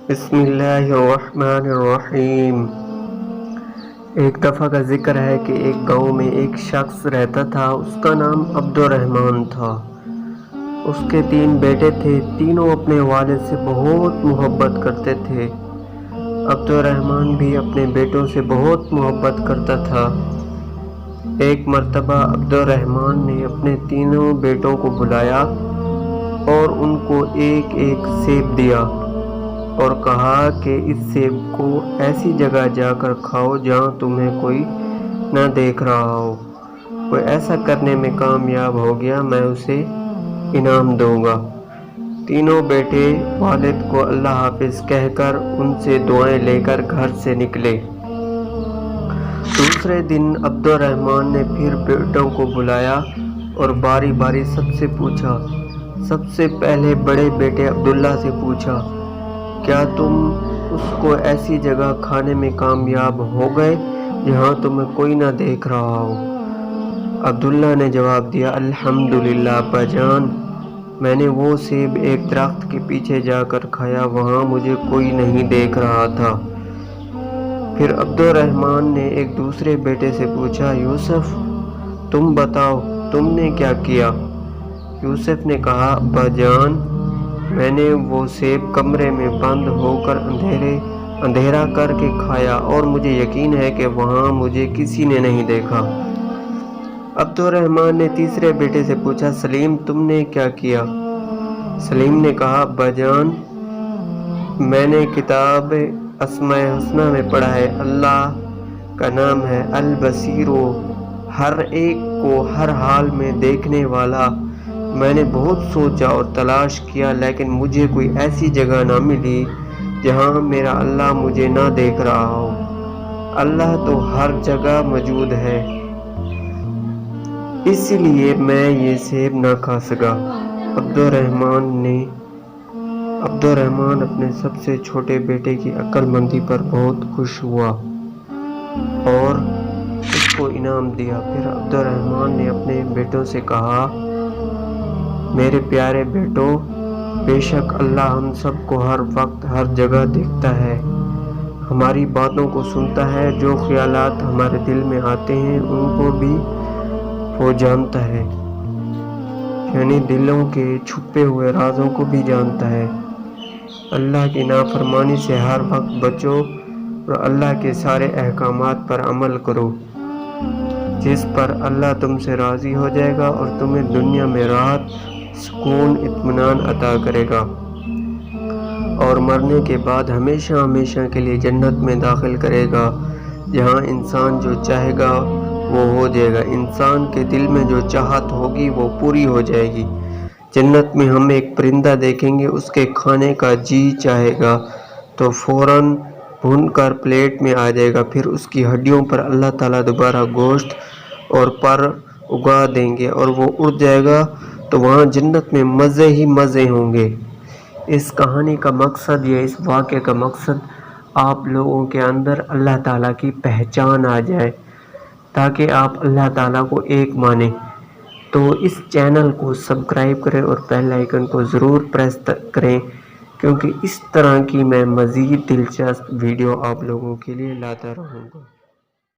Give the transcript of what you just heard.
بسم اللہ الرحمن الرحیم۔ ایک دفعہ کا ذکر ہے کہ ایک گاؤں میں ایک شخص رہتا تھا، اس کا نام عبد الرحمن تھا۔ اس کے 3 بیٹے تھے، تینوں اپنے والد سے بہت محبت کرتے تھے۔ عبد الرحمن بھی اپنے بیٹوں سے بہت محبت کرتا تھا۔ ایک مرتبہ عبد الرحمن نے اپنے تینوں بیٹوں کو بلایا اور ان کو ایک ایک سیب دیا اور کہا کہ اس سیب کو ایسی جگہ جا کر کھاؤ جہاں تمہیں کوئی نہ دیکھ رہا ہو۔ کوئی ایسا کرنے میں کامیاب ہو گیا، میں اسے انعام دوں گا۔ تینوں بیٹے والد کو اللہ حافظ کہہ کر ان سے دعائیں لے کر گھر سے نکلے۔ دوسرے دن عبد الرحمن نے پھر بیٹوں کو بلایا اور باری باری سب سے پوچھا۔ سب سے پہلے بڑے بیٹے عبداللہ سے پوچھا، کیا تم اس کو ایسی جگہ کھانے میں کامیاب ہو گئے جہاں تمہیں کوئی نہ دیکھ رہا ہو؟ عبداللہ نے جواب دیا، الحمدللہ ابا جان، میں نے وہ سیب ایک درخت کے پیچھے جا کر کھایا، وہاں مجھے کوئی نہیں دیکھ رہا تھا۔ پھر عبد الرحمن نے ایک دوسرے بیٹے سے پوچھا، یوسف تم بتاؤ تم نے کیا کیا؟ یوسف نے کہا، ابا جان، میں نے وہ سیب کمرے میں بند ہو کر اندھیرا کر کے کھایا اور مجھے یقین ہے کہ وہاں مجھے کسی نے نہیں دیکھا۔ عبد الرحمن نے تیسرے بیٹے سے پوچھا، سلیم تم نے کیا کیا؟ سلیم نے کہا، ابا جان، میں نے کتاب اسماء الحسنی میں پڑھا ہے، اللہ کا نام ہے البصیر، ہر ایک کو ہر حال میں دیکھنے والا۔ میں نے بہت سوچا اور تلاش کیا لیکن مجھے کوئی ایسی جگہ نہ ملی جہاں میرا اللہ مجھے نہ دیکھ رہا ہو۔ اللہ تو ہر جگہ موجود ہے، اس لیے میں یہ سیب نہ کھا سکا۔ عبد الرحمن اپنے سب سے چھوٹے بیٹے کی عقل مندی پر بہت خوش ہوا اور اس کو انعام دیا۔ پھر عبد الرحمن نے اپنے بیٹوں سے کہا، میرے پیارے بیٹوں، بے شک اللہ ہم سب کو ہر وقت ہر جگہ دیکھتا ہے، ہماری باتوں کو سنتا ہے، جو خیالات ہمارے دل میں آتے ہیں ان کو بھی وہ جانتا ہے، یعنی دلوں کے چھپے ہوئے رازوں کو بھی جانتا ہے۔ اللہ کی نافرمانی سے ہر وقت بچو اور اللہ کے سارے احکامات پر عمل کرو، جس پر اللہ تم سے راضی ہو جائے گا اور تمہیں دنیا میں راحت، سکون، اطمینان عطا کرے گا اور مرنے کے بعد ہمیشہ ہمیشہ کے لیے جنت میں داخل کرے گا، جہاں انسان جو چاہے گا وہ ہو جائے گا، انسان کے دل میں جو چاہت ہوگی وہ پوری ہو جائے گی۔ جنت میں ہم ایک پرندہ دیکھیں گے، اس کے کھانے کا جی چاہے گا تو فوراً بھون کر پلیٹ میں آ جائے گا، پھر اس کی ہڈیوں پر اللہ تعالیٰ دوبارہ گوشت اور پر اگا دیں گے اور وہ اڑ جائے گا، تو وہاں جنت میں مزے ہی مزے ہوں گے۔ اس کہانی کا مقصد یا اس واقعے کا مقصد آپ لوگوں کے اندر اللہ تعالیٰ کی پہچان آ جائے تاکہ آپ اللہ تعالیٰ کو ایک مانیں۔ تو اس چینل کو سبسکرائب کریں اور بیل آئیکن کو ضرور پریس کریں، کیونکہ اس طرح کی میں مزید دلچسپ ویڈیو آپ لوگوں کے لیے لاتا رہوں گا۔